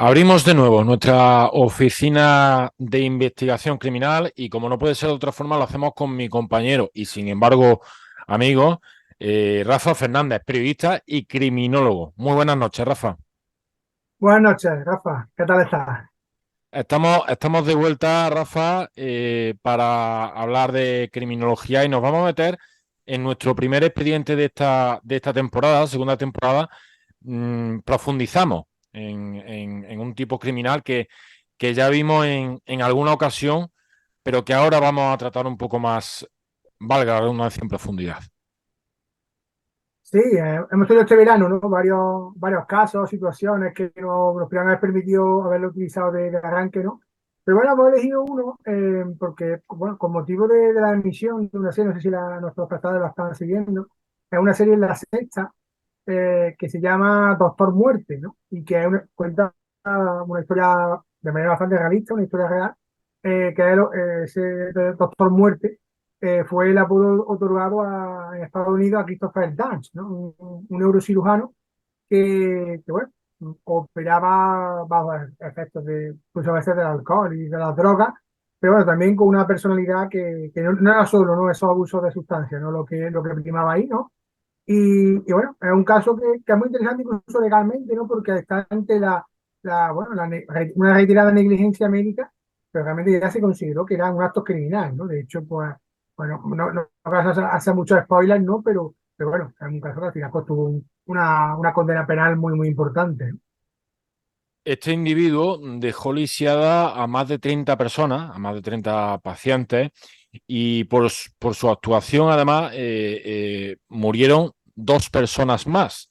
Abrimos de nuevo nuestra oficina de investigación criminal y como no puede ser de otra forma lo hacemos con mi compañero y sin embargo amigo Rafa Fernández, periodista y criminólogo. Muy buenas noches, Rafa. Buenas noches, Rafa. ¿Qué tal estás? Estamos de vuelta, Rafa, para hablar de criminología y nos vamos a meter en nuestro primer expediente de esta temporada, segunda temporada. Profundizamos en un tipo criminal que ya vimos en alguna ocasión, pero que ahora vamos a tratar un poco más, valga la redundancia, en profundidad. Sí, hemos tenido este verano, ¿no? Varios casos, situaciones que nos podrían haber permitido haberlo utilizado de arranque, ¿no? Pero bueno, hemos elegido uno porque, bueno, con motivo de la emisión de una serie, no sé si nuestros espectadores la están siguiendo, es una serie en la sexta que se llama Doctor Muerte, ¿no? Y que cuenta una historia de manera bastante realista, una historia real, que es ese Doctor Muerte fue el apodo otorgado en Estados Unidos a Christopher Dance, ¿no? Un neurocirujano bueno, operaba bajo efectos de, pues a veces del alcohol y de las drogas, pero bueno, también con una personalidad que no era solo, ¿no? Esos abusos de sustancias, ¿no? Lo que primaba ahí, ¿no? Y bueno, es un caso que es muy interesante incluso legalmente, ¿no? Porque está ante bueno, una reiterada negligencia médica, pero realmente ya se consideró que era un acto criminal, ¿no? De hecho, pues, bueno, no vas a hacer muchos spoilers, ¿no? Pero bueno, es un caso que al final pues, tuvo una condena penal muy, muy importante, ¿no? Este individuo dejó lisiada a más de 30 personas, a más de 30 pacientes, y por su actuación, además, murieron dos personas más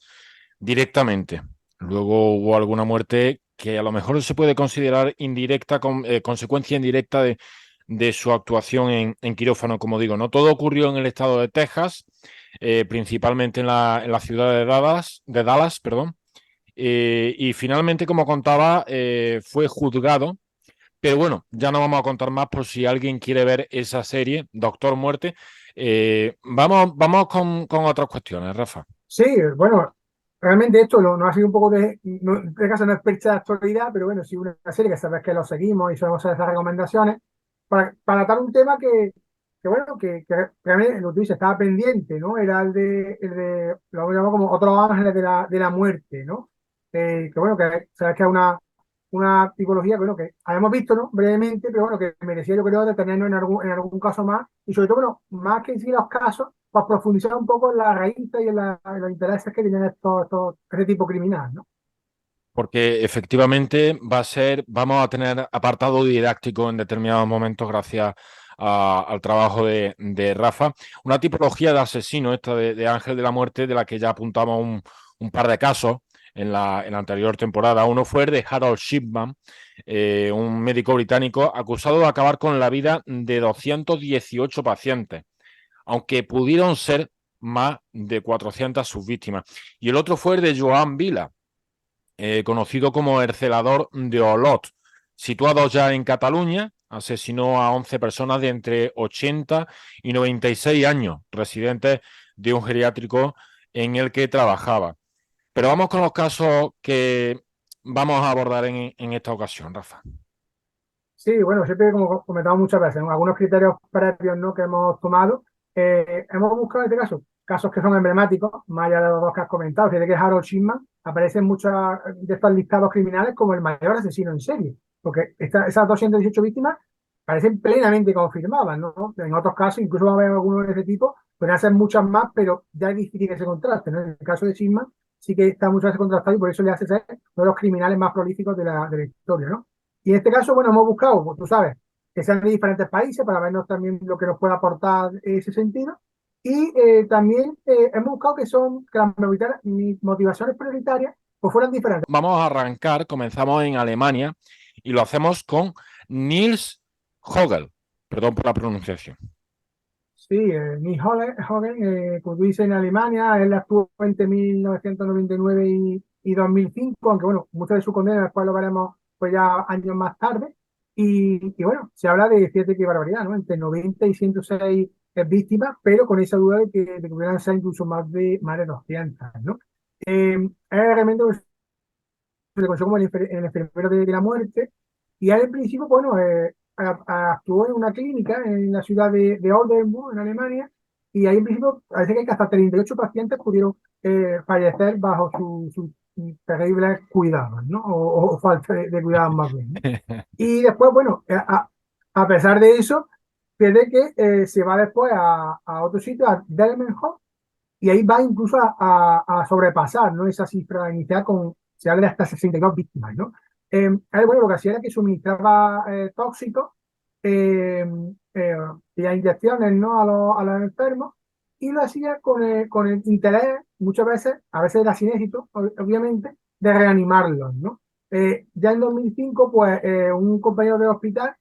directamente. Luego hubo alguna muerte que a lo mejor se puede considerar indirecta, consecuencia indirecta de su actuación en quirófano, como digo. No todo ocurrió en el estado de Texas, principalmente en la ciudad de Dallas, perdón. Y finalmente, como contaba, fue juzgado. Pero bueno, ya no vamos a contar más por si alguien quiere ver esa serie, Doctor Muerte. Vamos con otras cuestiones, Rafa. Sí, bueno, realmente esto no ha sido un poco en este caso no es percha de actualidad, pero bueno, sí una serie que sabes que lo seguimos y solemos hacer esas recomendaciones para tratar un tema que bueno, que realmente lo que tú dices, estaba pendiente, ¿no? Era lo llamamos como otros ángeles de la muerte, ¿no? Que bueno, que sabes que es una tipología que, bueno, que habíamos visto, ¿no? Brevemente, pero bueno, que merecía yo creo detenernos en algún caso más y sobre todo, bueno, más que en sí los casos para profundizar un poco en la raíz y en los intereses que tienen este tipo criminal, ¿no? Porque efectivamente vamos a tener apartado didáctico en determinados momentos gracias al trabajo de Rafa. Una tipología de asesino, esta de Ángel de la Muerte, de la que ya apuntamos un par de casos en la anterior temporada. Uno fue el de Harold Shipman, un médico británico acusado de acabar con la vida de 218 pacientes, aunque pudieron ser más de 400 sus víctimas. Y el otro fue el de Joan Vila, conocido como el celador de Olot, situado ya en Cataluña. Asesinó a 11 personas de entre 80 y 96 años, residentes de un geriátrico en el que trabajaba. Pero vamos con los casos que vamos a abordar en esta ocasión, Rafa. Sí, bueno, siempre como comentado muchas veces, ¿no? Algunos criterios previos, ¿no? que hemos tomado, hemos buscado en este caso casos que son emblemáticos, más allá de los dos que has comentado. Fíjate que Harold Shipman aparece en muchos de estos listados criminales como el mayor asesino en serie, porque esas 218 víctimas parecen plenamente confirmadas, ¿no? En otros casos, incluso va a haber algunos de ese tipo, pueden ser muchas más, pero ya es difícil que se contraste, ¿no? En el caso de Shipman sí que está muchas veces contrastado y por eso le hace ser uno de los criminales más prolíficos de la historia, ¿no? Y en este caso, bueno, hemos buscado, pues tú sabes, que sean de diferentes países para vernos también lo que nos puede aportar ese sentido. Y también hemos buscado que las motivaciones prioritarias pues fueran diferentes. Vamos a arrancar, comenzamos en Alemania y lo hacemos con Niels Hogel. Perdón por la pronunciación. Sí, Nick Hogan, como tú dices, en Alemania, él actuó entre 1999 y 2005, aunque bueno, muchas de su condena después lo veremos pues ya años más tarde. Y bueno, se habla de, fíjate qué barbaridad, ¿no? Entre 90 y 106 víctimas, pero con esa duda de que pudieran ser incluso más de 200, ¿no? Es realmente le conoció como el enfermero de la muerte, y él en principio, bueno, actuó en una clínica en la ciudad de Oldenburg, en Alemania, y ahí en principio parece que hasta 38 pacientes pudieron fallecer bajo sus terribles cuidados, ¿no? O falta de cuidados más bien, ¿no? Y después, bueno, a pesar de eso, pierde que se va después a otro sitio, a Delmenhorst, y ahí va incluso a sobrepasar, ¿no? Esa cifra inicial se habla de hasta 62 víctimas, ¿no? Él, bueno, lo que hacía era que suministraba tóxicos eh, eh, y a inyecciones, ¿no? A los enfermos, y lo hacía con el interés, muchas veces, a veces era sin éxito, obviamente, de reanimarlos, ¿no? Ya en 2005, pues, un compañero del hospital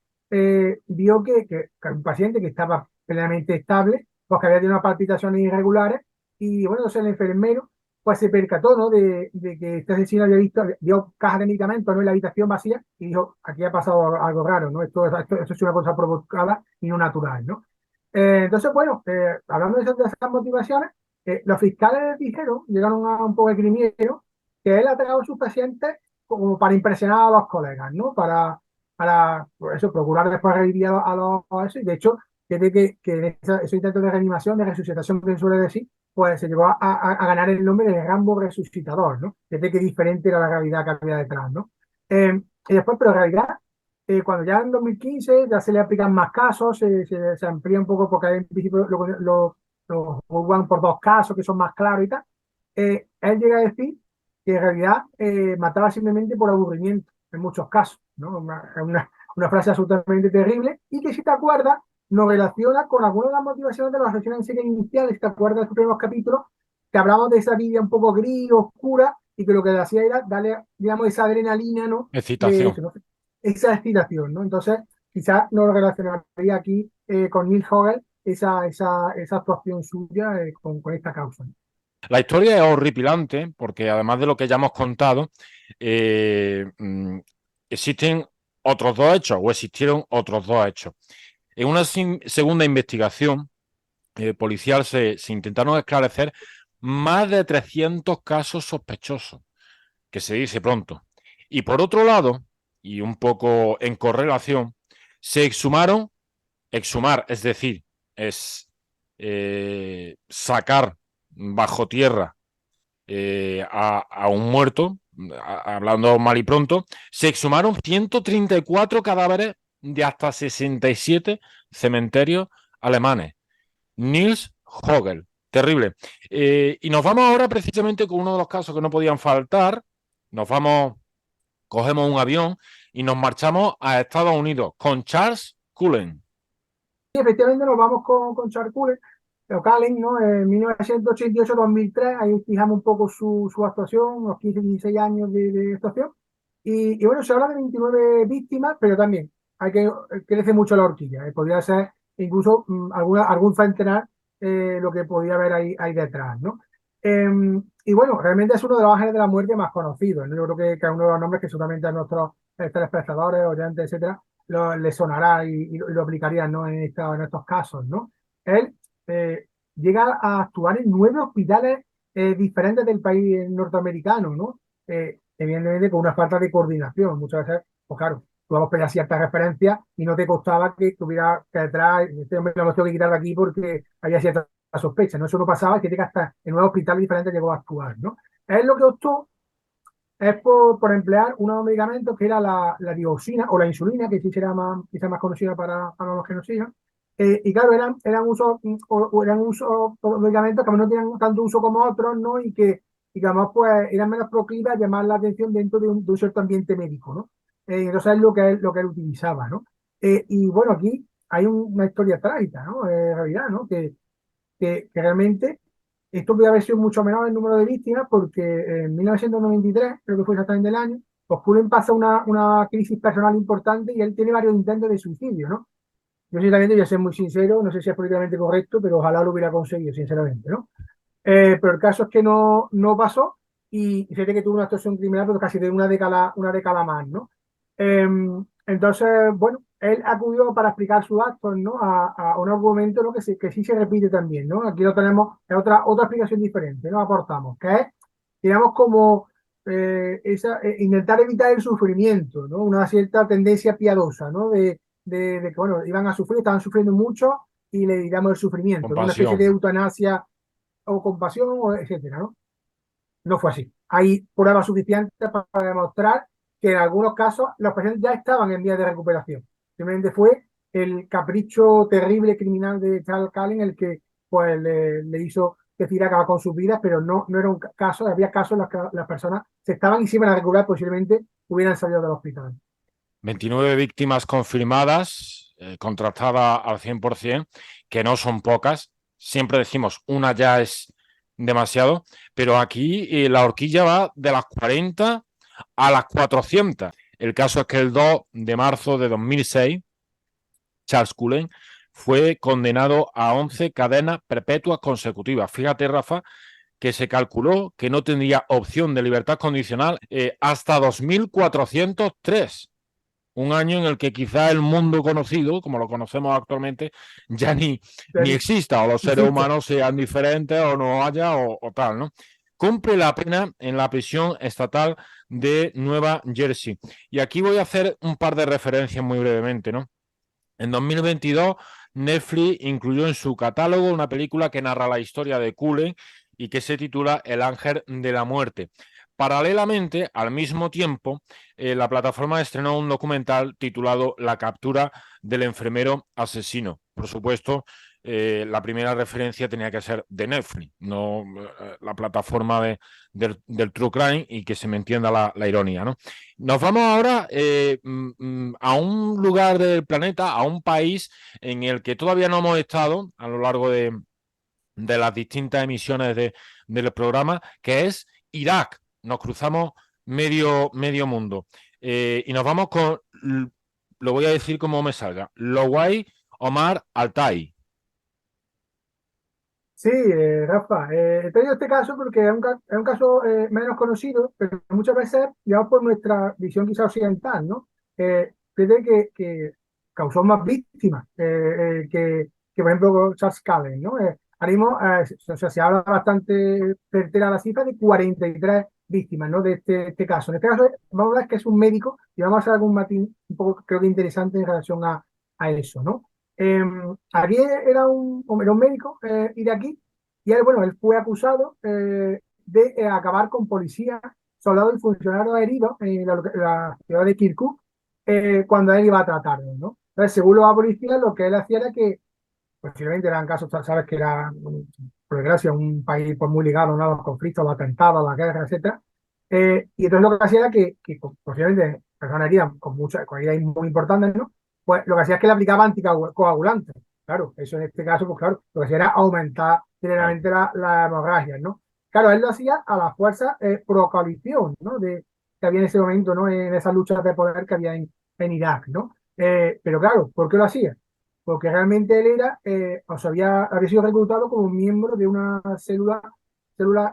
vio que un paciente que estaba plenamente estable, pues que había tenido unas palpitaciones irregulares, y bueno, entonces el enfermero pues se percató, ¿no? de que este asesino había vio cajas de medicamentos, ¿no? En la habitación vacía, y dijo, aquí ha pasado algo raro, ¿no? Esto es una cosa provocada y no natural, ¿no? Entonces, bueno, hablando de esas motivaciones, los fiscales dijeron, llegaron a un poco de crimiero, que él atacaba a sus pacientes como para impresionar a los colegas, ¿no? Para por eso, procurar después revivir a eso, y de hecho, que en esos intentos de reanimación, de resucitación que se suele decir, pues se llegó a ganar el nombre de Rambo Resucitador, ¿no? Desde que diferente era la realidad que había detrás, ¿no? Y después, pero en realidad, cuando ya en 2015 ya se le aplican más casos, se amplía un poco, porque en principio lo juzgan por 2 casos que son más claros y tal. Él llega a decir que en realidad mataba simplemente por aburrimiento, en muchos casos, ¿no? Una frase absolutamente terrible, y que si te acuerdas, nos relaciona con algunas de las motivaciones de las asesinos en serie iniciales. ¿Te acuerdas de los primeros capítulos? Que hablamos de esa vida un poco gris, oscura, y que lo que le hacía era darle, digamos, esa adrenalina, ¿no? De Excitación. eso, ¿no? Esa excitación, ¿no? Entonces, quizás nos lo relacionaría aquí con Neil Hogel, esa actuación suya con esta causa, ¿no? La historia es horripilante porque además de lo que ya hemos contado, existen otros dos hechos o existieron otros dos hechos. En una segunda investigación policial se intentaron esclarecer más de 300 casos sospechosos, que se dice pronto. Y por otro lado, y un poco en correlación, se exhumar, es decir, es sacar bajo tierra a un muerto, hablando mal y pronto, se exhumaron 134 cadáveres de hasta 67 cementerios alemanes. Niels Hogel, terrible. Y nos vamos ahora precisamente con uno de los casos que no podían faltar. Nos vamos, cogemos un avión y nos marchamos a Estados Unidos con Charles Cullen. Y efectivamente nos vamos con Charles Cullen, Ocallen, ¿no? En 1988-2003, ahí fijamos un poco su actuación, unos 15-16 años de actuación. Y bueno, se habla de 29 víctimas, pero también crece mucho la horquilla. Podría ser incluso algún centenar lo que podía haber ahí detrás, ¿no? Y bueno, realmente es uno de los ángeles de la muerte más conocidos, ¿no? Yo creo que es uno de los nombres que seguramente a nuestros telespectadores, oyentes, etcétera, le sonará y lo aplicarían, ¿no? En estos casos, ¿no? Él llega a actuar en 9 hospitales diferentes del país norteamericano, ¿no? Evidentemente con una falta de coordinación. Muchas veces, pues claro, tú vamos a pedir ciertas referencias y no te costaba que tuviera que detrás, este hombre lo hemos tenido que quitar de aquí porque había cierta sospecha, ¿no? Eso no pasaba, que llega hasta en 9 hospitales diferentes llegó a actuar, ¿no? Él lo que optó es por emplear unos medicamentos que era la dioxina o la insulina, que sí será quizá más conocida para los que nos sigan. Y claro, eran usos medicamentos que no tenían tanto uso como otros, ¿no? Y que además pues, eran menos proclives a llamar la atención dentro de un cierto ambiente médico, ¿no? Entonces es lo que él utilizaba, ¿no? Y bueno, aquí hay una historia trágica, ¿no? En realidad, ¿no? Que realmente esto puede haber sido mucho menor el número de víctimas, porque en 1993, creo que fue exactamente el año, pues Cullen pasa una crisis personal importante y él tiene varios intentos de suicidio, ¿no? Yo sinceramente voy a ser muy sincero, no sé si es políticamente correcto, pero ojalá lo hubiera conseguido, sinceramente, ¿no? Pero el caso es que no pasó, y fíjate que tuvo una actuación criminal, pero casi de una década más, ¿no? Eh, entonces, bueno, él acudió para explicar sus actos, ¿no? A un argumento, ¿no? Que sí se repite también, ¿no? Aquí lo tenemos, es otra explicación diferente, ¿no? Aportamos, que es, digamos, como intentar evitar el sufrimiento, ¿no? Una cierta tendencia piadosa, ¿no? De que, bueno, iban a sufrir, estaban sufriendo mucho y le digamos el sufrimiento, ¿no? Una especie de Compasión. eutanasia o compasión, o etcétera, ¿no? No fue así. Hay pruebas suficientes para demostrar que en algunos casos los pacientes ya estaban en vías de recuperación. Simplemente fue el capricho terrible criminal de Charles Cullen el que pues, le hizo decir acabar con sus vidas, pero no era un caso, había casos en los que las personas se estaban y se iban a recuperar, posiblemente hubieran salido del hospital. 29 víctimas confirmadas, contrastadas al 100%, que no son pocas. Siempre decimos, una ya es demasiado, pero aquí la horquilla va de las 40 a las 400. El caso es que el 2 de marzo de 2006, Charles Cullen fue condenado a 11 cadenas perpetuas consecutivas. Fíjate, Rafa, que se calculó que no tendría opción de libertad condicional hasta 2403. Un año en el que quizá el mundo conocido, como lo conocemos actualmente, ya ni Pero, exista, o los seres insisto, humanos sean diferentes, o no haya, o tal, ¿no? Cumple la pena en la prisión estatal de Nueva Jersey. Y aquí voy a hacer un par de referencias muy brevemente, ¿no? En 2022, Netflix incluyó en su catálogo una película que narra la historia de Cullen y que se titula El Ángel de la Muerte. Paralelamente, al mismo tiempo, la plataforma estrenó un documental titulado La captura del enfermero asesino. Por supuesto, la primera referencia tenía que ser de Netflix, no la plataforma del True Crime, y que se me entienda la ironía, ¿no? Nos vamos ahora a un lugar del planeta, a un país en el que todavía no hemos estado a lo largo de las distintas emisiones del programa, que es Irak. Nos cruzamos medio mundo. Y nos vamos con, lo voy a decir como me salga, Lowai Omar Altai. sí, Rafa, he tenido este caso porque es un caso menos conocido, pero muchas veces, digamos, por nuestra visión quizá occidental, ¿no? Fíjate que causó más víctimas por ejemplo, Charles Cullen, ¿no? Ahora mismo, o sea, se habla bastante certera la cifra de 43 víctimas, ¿no? De este caso. En este caso, vamos a ver que es un médico y vamos a hacer algún matín un poco, creo que interesante en relación a eso, ¿no? Eh, Aquí era un médico iraquí y él, bueno, él fue acusado de acabar con policías, soldados y funcionarios heridos en la ciudad de Kirkuk cuando él iba a tratarlos, ¿no? Entonces, según los policías, lo que él hacía era que, posiblemente eran casos, sabes que era, por desgracia, un país pues, muy ligado, ¿no? A los conflictos, a los atentados, a las guerras, etcétera. Y entonces lo que hacía era que posiblemente personas heridas con heridas muy importantes, ¿no? Pues lo que hacía es que le aplicaba anticoagulantes. Claro, eso en este caso, pues claro, lo que hacía era aumentar Claro. generalmente la hemorragia, ¿no? Claro, él lo hacía a la fuerza pro coalición, ¿no? Que había en ese momento, ¿no? En esas luchas de poder que había en Irak, ¿no? Pero claro, ¿por qué lo hacía? Porque realmente él era, o sea, había sido reclutado como miembro de una célula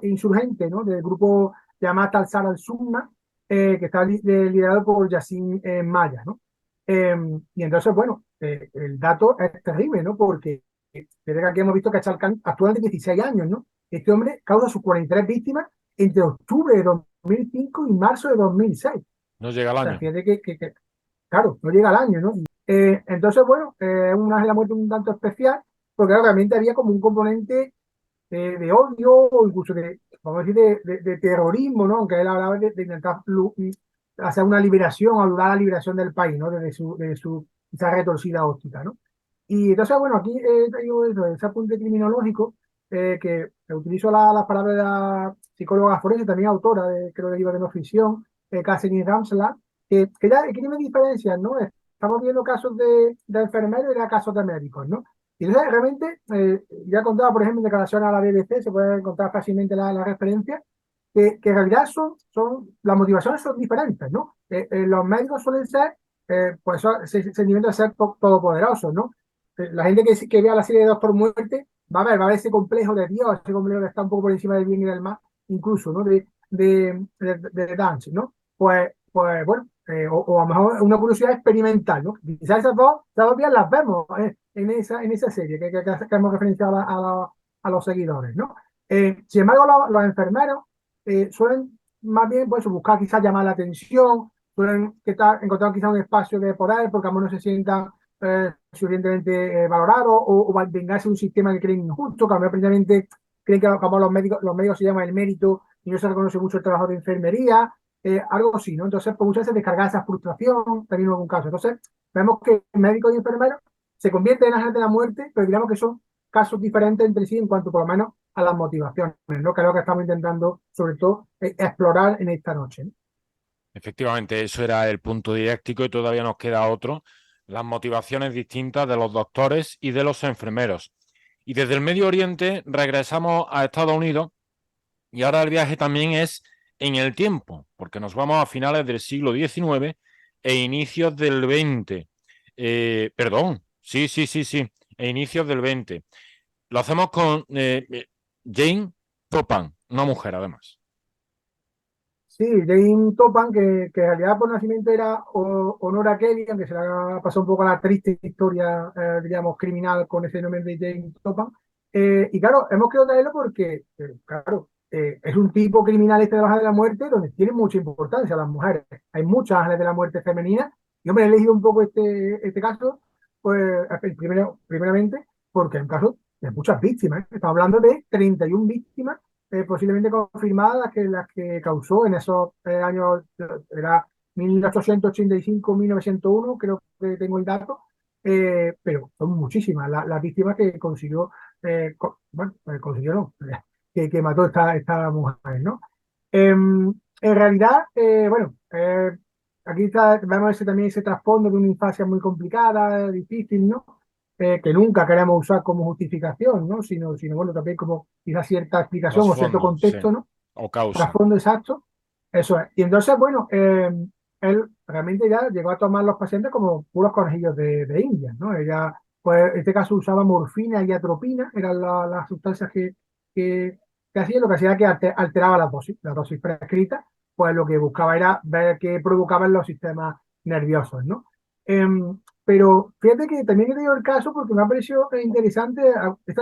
insurgente, ¿no? Del grupo llamado Talsar al-Sunna, que está liderado por Yassin Maya, ¿no? Y entonces, bueno, el dato es terrible, ¿no? Porque desde que aquí hemos visto que Chalcan actúa de 16 años, ¿no? Este hombre causa sus 43 víctimas entre octubre de 2005 y marzo de 2006. No llega al O sea, año. fíjate que claro, no llega al año, ¿no? Entonces, bueno, una de la muerte un tanto especial, porque claro, realmente había como un componente de odio o incluso vamos a decir, de terrorismo, ¿no? Aunque él hablaba de intentar hacer una liberación, ayudar a la liberación del país, ¿no? Desde su esa retorcida óptica, ¿no? Y entonces, bueno, aquí tengo eso, ese apunte criminológico, que utilizo las palabras de la psicóloga forense, también autora de, creo, de libro de no ficción, Catherine Ramsland, que ya que tiene diferencias, ¿no? Estamos viendo casos de enfermeros y casos de médicos, ¿no? Y entonces realmente, ya contaba, por ejemplo, en declaración a la BBC, se puede encontrar fácilmente la referencia, que en realidad las motivaciones son diferentes, ¿no? Los médicos suelen ser, pues, sentimientos de ser todopoderosos, ¿no? La gente que vea la serie de Doctor Muerte va a ver ese complejo de Dios, ese complejo que está un poco por encima del bien y del mal, incluso, ¿no? De Dance, ¿no? Pues bueno, o a lo mejor una curiosidad experimental, ¿no? Quizás esas dos vías las vemos en esa serie que hemos referenciado a los seguidores, ¿no? Sin embargo, los enfermeros suelen más bien pues buscar quizás llamar la atención, suelen encontrar quizás un espacio de poder porque a lo mejor no se sientan suficientemente valorados o vengarse de un sistema que creen injusto, que a lo mejor precisamente creen que como los médicos se llama el mérito y no se reconoce mucho el trabajo de enfermería, algo así, ¿no? Entonces, pues muchas veces descargar esa frustración, también en algún caso. Entonces, vemos que médicos y enfermeros se convierten en ángeles de la muerte, pero digamos que son casos diferentes entre sí en cuanto por lo menos a las motivaciones, ¿no? Que es lo que estamos intentando, sobre todo, explorar en esta noche, ¿no? Efectivamente, eso era el punto didáctico y todavía nos queda otro, las motivaciones distintas de los doctores y de los enfermeros. Y desde el Medio Oriente regresamos a Estados Unidos y ahora el viaje también es en el tiempo, porque nos vamos a finales del siglo XIX e inicios del XX. Perdón, sí, e inicios del XX. Lo hacemos con Jane Toppan, una mujer además. Sí, Jane Topan, que en realidad por nacimiento era Honora Kelly, aunque se le ha pasado un poco la triste historia, digamos, criminal con ese nombre de Jane Topan. Y claro, hemos querido traerlo porque, claro, es un tipo criminal este de los Ángeles de la Muerte donde tiene mucha importancia las mujeres. Hay muchas Ángeles de la Muerte femeninas. Y hombre, he elegido un poco este caso, pues, primeramente, porque es un caso de muchas víctimas. Estamos hablando de 31 víctimas posiblemente confirmadas que las que causó en esos años, era 1885-1901, creo que tengo el dato, pero son muchísimas las víctimas que consiguió, bueno, consiguió no, que mató esta mujer, ¿no? En realidad, bueno, aquí vemos también ese trasfondo de una infancia muy complicada, difícil, ¿no? Que nunca queremos usar como justificación, ¿no? Sino bueno, también como quizá cierta explicación o cierto Trasfondo, sí, contexto, ¿no? o causa. Trasfondo exacto, eso es. Y entonces, bueno, él realmente ya llegó a tomar los pacientes como puros conejillos de India, ¿no? Ella, pues en este caso usaba morfina y atropina, eran las sustancias que, que hacía, lo que hacía era que alteraba la dosis prescrita, pues lo que buscaba era ver qué provocaban los sistemas nerviosos, ¿no? Pero fíjate que también he tenido el caso porque me ha parecido interesante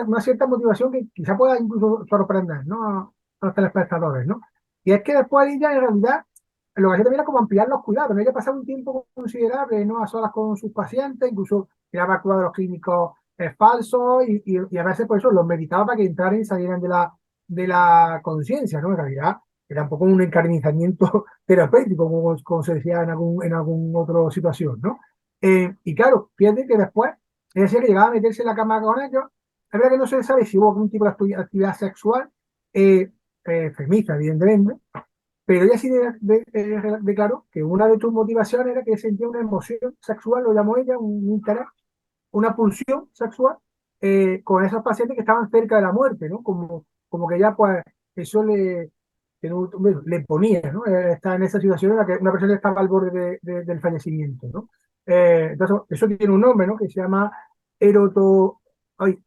una cierta motivación que quizá pueda incluso sorprender, ¿no? A los telespectadores, ¿no? Y es que después ella en realidad lo que hacía también era como ampliar los cuidados, ¿no? Ella pasaba un tiempo considerable, ¿no? A solas con sus pacientes, incluso creaba cuadros clínicos falsos y a veces por eso los medicaba para que entraran y salieran de la conciencia, ¿no? En realidad era un poco un encarnizamiento terapéutico, como se decía en algún otra situación, ¿no? Y claro, fíjate que después, es decir, que llegaba a meterse en la cama con ellos, es verdad que no se sabe si hubo algún tipo de actividad sexual, enfermiza, evidentemente, pero ella sí declaró que una de tus motivaciones era que sentía una emoción sexual, lo llamó ella, un interés, una pulsión sexual con esos pacientes que estaban cerca de la muerte, ¿no? Como que ya pues eso bueno, le ponía, ¿no? Está en esa situación en la que una persona estaba al borde del fallecimiento, ¿no? Entonces, eso tiene un nombre, ¿no? Que se llama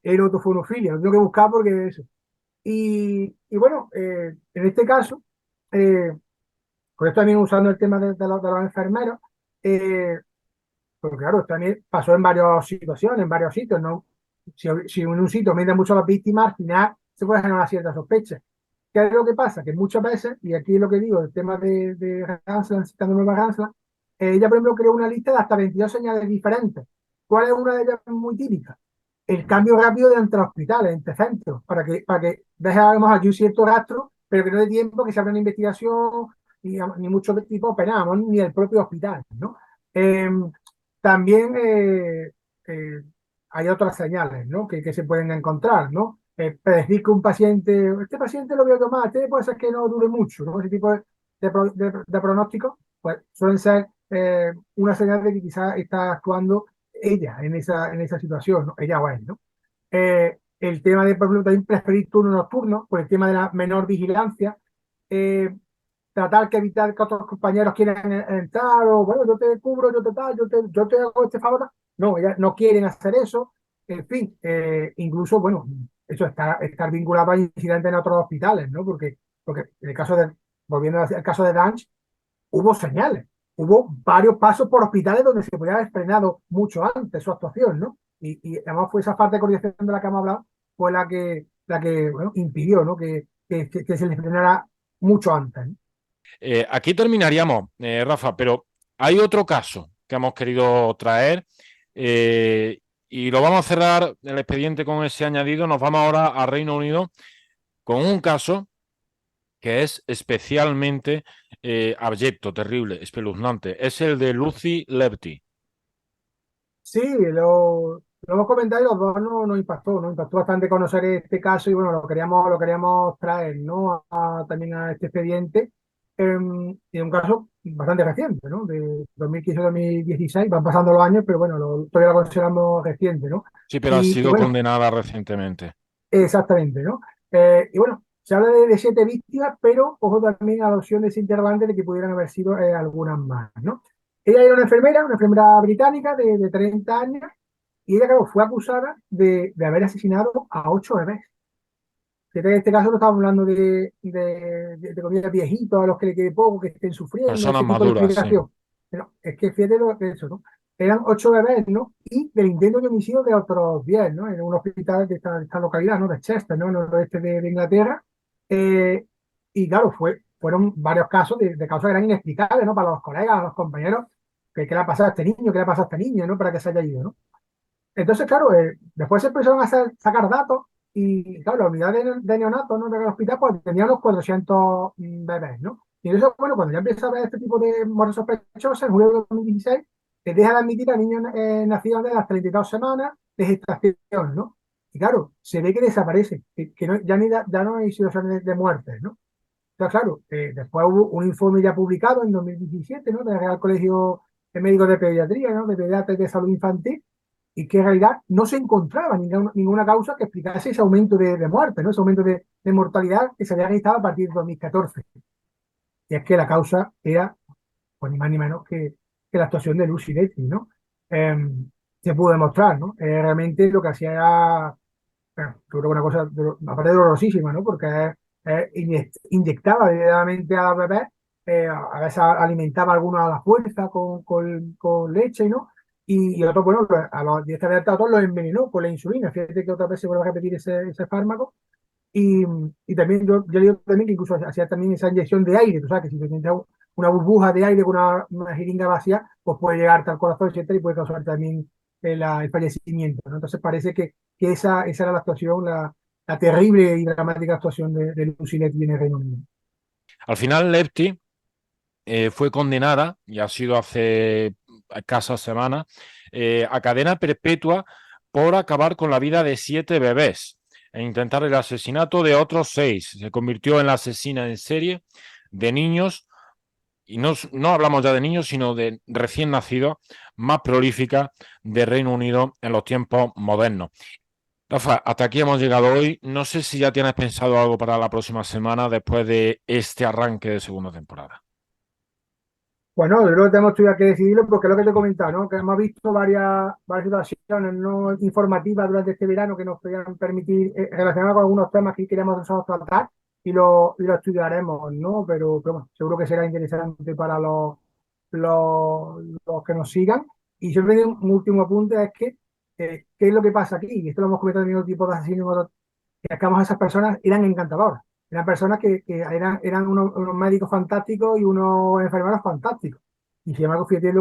erotofonofilia, lo tengo que buscar porque eso. Y bueno, en este caso, eh, por esto también usando el tema de los enfermeros, eh, porque claro, también pasó en varias situaciones, en varios sitios, ¿no? Si en un sitio meten mucho a las víctimas, al final se puede generar cierta sospecha. ¿Qué es lo que pasa? Que muchas veces, y aquí es lo que digo, el tema de Hansland, citando nueva Hansland, ella, por ejemplo, creó una lista de hasta 22 señales diferentes. ¿Cuál es una de ellas muy típica? El cambio rápido de entre hospitales, entre centros, para que dejemos aquí un cierto rastro, pero que no dé tiempo que se abra una investigación, ni mucho tipo penal, ¿no? Ni el propio hospital, ¿no? También eh, hay otras señales, ¿no? que se pueden encontrar, ¿no? Predecir que este paciente lo voy a tomar, puede ser que no dure mucho, ¿no? Ese tipo de pronósticos, pues suelen ser una señal de que quizás está actuando ella en esa situación, ¿no? Ella o él, ¿no? El tema de, por ejemplo, también preferir turno nocturno, por el tema de la menor vigilancia, eh, tratar que evitar que otros compañeros quieran entrar o, bueno, yo te cubro, yo te tal, yo te hago este favor. No, ellas no quieren hacer eso. En fin, incluso, bueno, eso estar vinculado a incidentes en otros hospitales, ¿no? Porque en el caso volviendo al caso de Danch, hubo señales, hubo varios pasos por hospitales donde se podía haber frenado mucho antes su actuación, ¿no? Y además fue esa parte de coordinación de la que hemos hablado, fue la que bueno, impidió, ¿no? Que se les frenara mucho antes, ¿no? Aquí terminaríamos, Rafa, pero hay otro caso que hemos querido traer y lo vamos a cerrar el expediente con ese añadido. Nos vamos ahora a Reino Unido con un caso que es especialmente abyecto, terrible, espeluznante. Es el de Lucy Lefty. Sí, lo hemos comentado y los dos nos impactó, nos impactó bastante conocer este caso y bueno, lo queríamos traer, ¿no? También a este expediente. Y un caso bastante reciente, ¿no? De 2015-2016, van pasando los años, pero bueno, todavía lo consideramos reciente, ¿no? Sí, pero ha Y sido bueno, condenada recientemente. exactamente, ¿no? Y bueno, se habla de 7 víctimas, pero ojo también a la opción de ese interrogante de que pudieran haber sido algunas más, ¿no? Ella era una enfermera británica de 30 años, y ella, claro, fue acusada de haber asesinado a 8 bebés. Fíjate, en este caso no estamos hablando de comida viejitos a los que le quede poco, que estén sufriendo, Personas ese tipo de maduras, sí. explicación. Pero es que fíjate lo que eso, ¿no? Eran 8 bebés, ¿no? Y del intento de homicidio de otros 10, ¿no? En un hospital de esta localidad, ¿no? De Chester, ¿no? En el noroeste de Inglaterra. Eh, y claro, fueron varios casos de causas que eran inexplicables, ¿no? Para los colegas, los compañeros, que qué le ha pasado a este niño, qué le ha pasado a esta niña, ¿no? Para que se haya ido, ¿no? Entonces, claro, después se empezaron a sacar datos y, claro, la unidad de neonatos, ¿no? Del hospital, pues tenía unos 400 bebés, ¿no? Y entonces, bueno, cuando ya empieza a ver este tipo de muertes sospechosas, en julio de 2016, se deja de admitir a niños nacidos de las 32 semanas de gestación, ¿no? Y claro, se ve que desaparece, que ya no hay situaciones de muertes, ¿no? Entonces, claro, después hubo un informe ya publicado en 2017, ¿no? Del Real Colegio de Médicos de Pediatría, ¿no? De Pediatras de Salud Infantil, y que en realidad no se encontraba ninguna causa que explicase ese aumento de muerte, ¿no? Ese aumento de mortalidad que se había registrado a partir de 2014. Y es que la causa era, pues ni más ni menos que la actuación de Lucy Letty, ¿no? Eh, Se pudo demostrar, ¿no? Realmente lo que hacía era, bueno, yo creo que una cosa, aparte dolorosísima, ¿no? Porque inyectaba directamente a los bebés, a veces alimentaba a algunos a la fuerza con leche, ¿no? Y otros, bueno, directamente a todos los envenenó con la insulina. Fíjate que otra vez se vuelve a repetir ese fármaco. Y, y también yo digo también que incluso hacía también esa inyección de aire, tú sabes que si te inyectas una burbuja de aire con una jeringa vacía, pues puede llegarte al corazón, etcétera, y puede causar también el fallecimiento, ¿no? Entonces parece que esa era la actuación, la terrible y dramática actuación de Lucy Letty en el Reino Unido. Al final, Lefty fue condenada, y ha sido hace escasas semanas, a cadena perpetua por acabar con la vida de 7 bebés e intentar el asesinato de otros 6. Se convirtió en la asesina en serie de niños, y no hablamos ya de niños, sino de recién nacidos, más prolífica de Reino Unido en los tiempos modernos. Rafa, hasta aquí hemos llegado hoy. No sé si ya tienes pensado algo para la próxima semana después de este arranque de segunda temporada. Bueno, yo creo que tenemos todavía que decidirlo porque es lo que te he comentado, ¿no? Que hemos visto varias situaciones no informativas durante este verano que nos podían permitir relacionar con algunos temas que queríamos nosotros tratar y lo estudiaremos, ¿no? Pero bueno, seguro que será interesante para los que nos sigan. Y siempre un último apunte es que, ¿qué es lo que pasa aquí? Y esto lo hemos comentado en otro tipo de asesinos, que a esas personas eran encantadoras. Eran personas que eran unos médicos fantásticos y unos enfermeros fantásticos. Y sin embargo, fíjate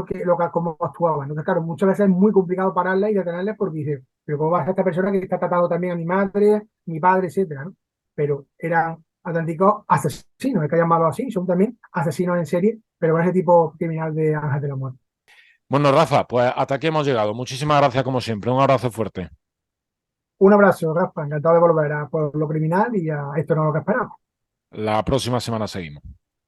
cómo actuaban. Entonces, claro, muchas veces es muy complicado pararla y detenerles porque dice, pero ¿cómo va a ser esta persona que está tratando también a mi madre, mi padre, etcétera, ¿no? Pero eran auténticos asesinos, hay que llamarlo así, son también asesinos en serie, pero con ese tipo criminal de Ángel de la Muerte. Bueno, Rafa, pues hasta aquí hemos llegado. Muchísimas gracias como siempre. Un abrazo fuerte. Un abrazo, Rafa, encantado de volver a por lo criminal y a esto no es lo que esperamos. La próxima semana seguimos.